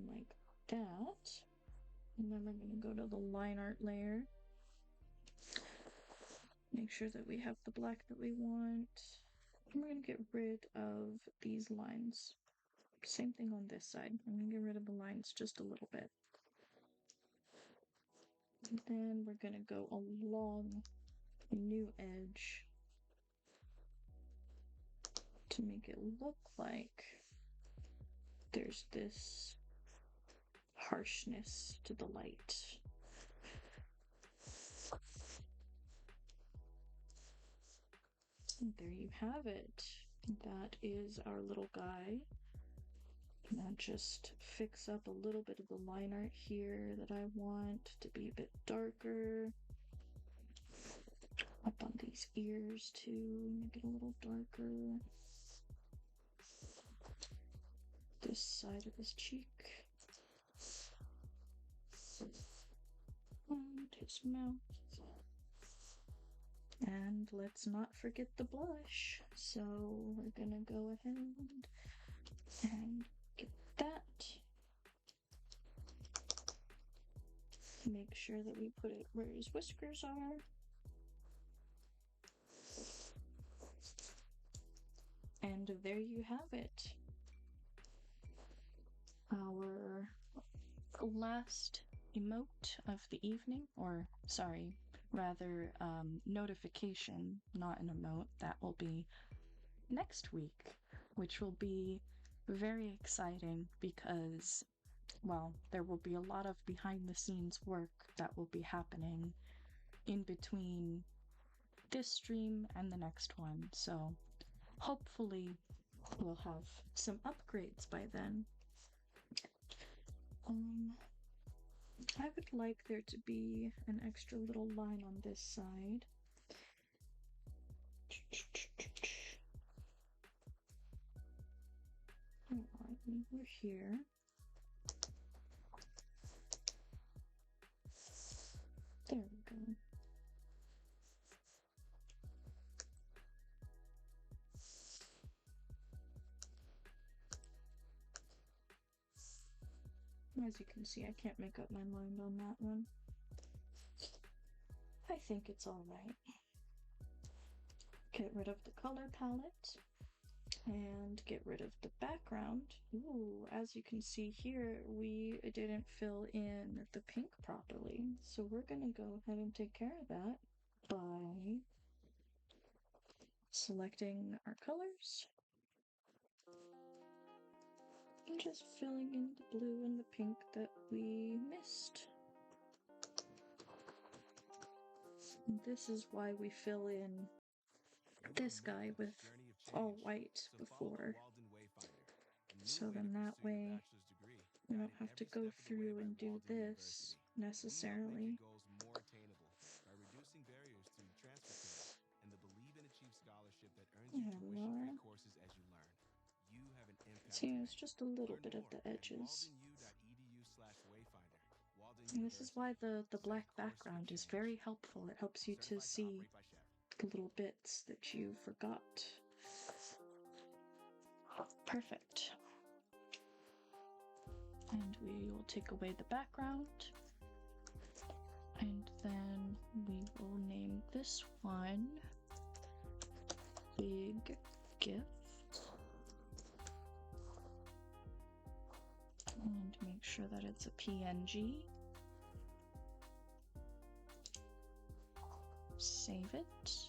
Like that. And then we're gonna go to the line art layer. Make sure that we have the black that we want. And we're gonna get rid of these lines. Same thing on this side. I'm gonna get rid of the lines just a little bit. And then we're gonna go along a new edge to make it look like there's this harshness to the light. And there you have it. That is our little guy. Now just fix up a little bit of the line art here that I want to be a bit darker. Up on these ears too, make it a little darker. This side of his cheek. And his mouth. And let's not forget the blush. So we're gonna go ahead and get that. Make sure that we put it where his whiskers are. And there you have it. Our last emote of the evening, or sorry, rather notification, not an emote. That will be next week, which will be very exciting because, well, there will be a lot of behind the scenes work that will be happening in between this stream and the next one. So hopefully we'll have some upgrades by then. I would like there to be an extra little line on this side. Alright, we're here. There we go. As you can see, I can't make up my mind on that one. I think it's alright. Get rid of the color palette and get rid of the background. Ooh, as you can see here, we didn't fill in the pink properly. So we're gonna go ahead and take care of that by selecting our colors and just filling in the blue and the pink that we missed. This is why we fill in this guy with all white before. So then that way we don't have to go through and do this necessarily. There we are. See, it's just a little bit of the edges. And this is why the black background is very helpful. It helps you to see the little bits that you forgot. Perfect. And we will take away the background. And then we will name this one Big Gift. And make sure that it's a PNG. Save it.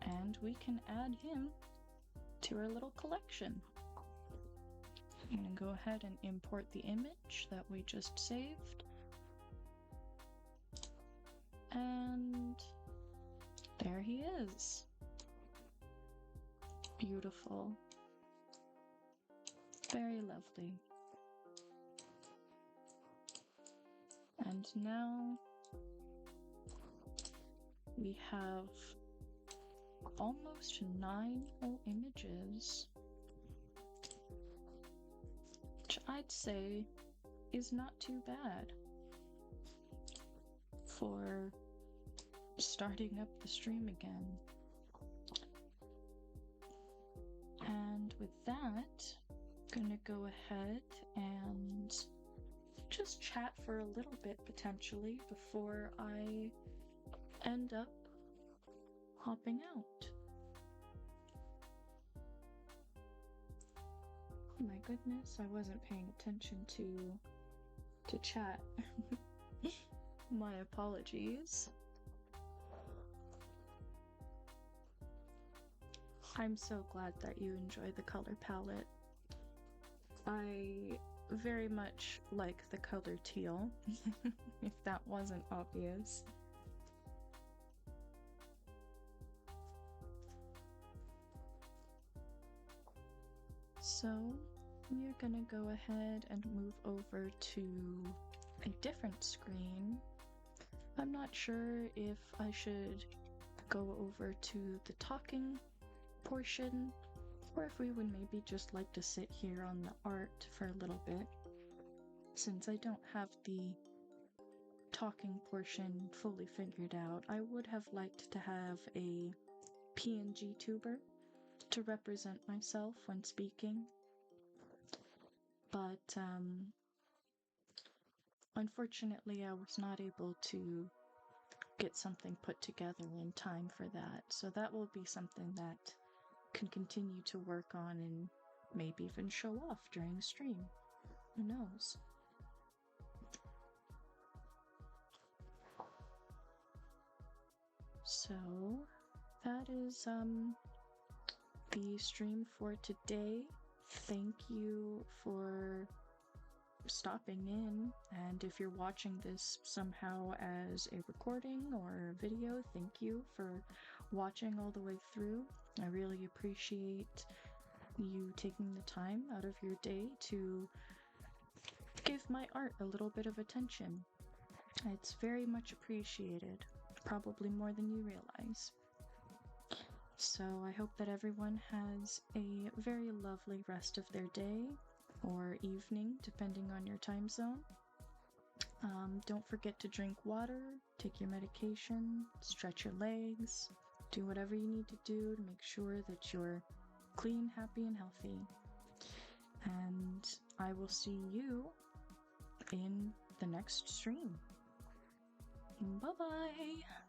And we can add him to our little collection. I'm going to go ahead and import the image that we just saved. And there he is. Beautiful. Very lovely. And now we have almost 9 whole images, which I'd say is not too bad for starting up the stream again. And with that, I'm gonna go ahead and just chat for a little bit potentially before I end up hopping out. Oh my goodness, I wasn't paying attention to chat. My apologies. I'm so glad that you enjoy the color palette. I very much like the color teal, if that wasn't obvious. So, we're gonna go ahead and move over to a different screen. I'm not sure if I should go over to the talking portion, or if we would maybe just like to sit here on the art for a little bit, since I don't have the talking portion fully figured out. I would have liked to have a PNG tuber to represent myself when speaking, but unfortunately I was not able to get something put together in time for that, so that will be something that can continue to work on and maybe even show off during the stream. Who knows? So that is the stream for today. Thank you for stopping in, and if you're watching this somehow as a recording or a video, thank you for watching all the way through. I really appreciate you taking the time out of your day to give my art a little bit of attention. It's very much appreciated, probably more than you realize. So I hope that everyone has a very lovely rest of their day or evening, depending on your time zone. Don't forget to drink water, take your medication, stretch your legs, do whatever you need to do to make sure that you're clean, happy, and healthy. And I will see you in the next stream. Bye-bye!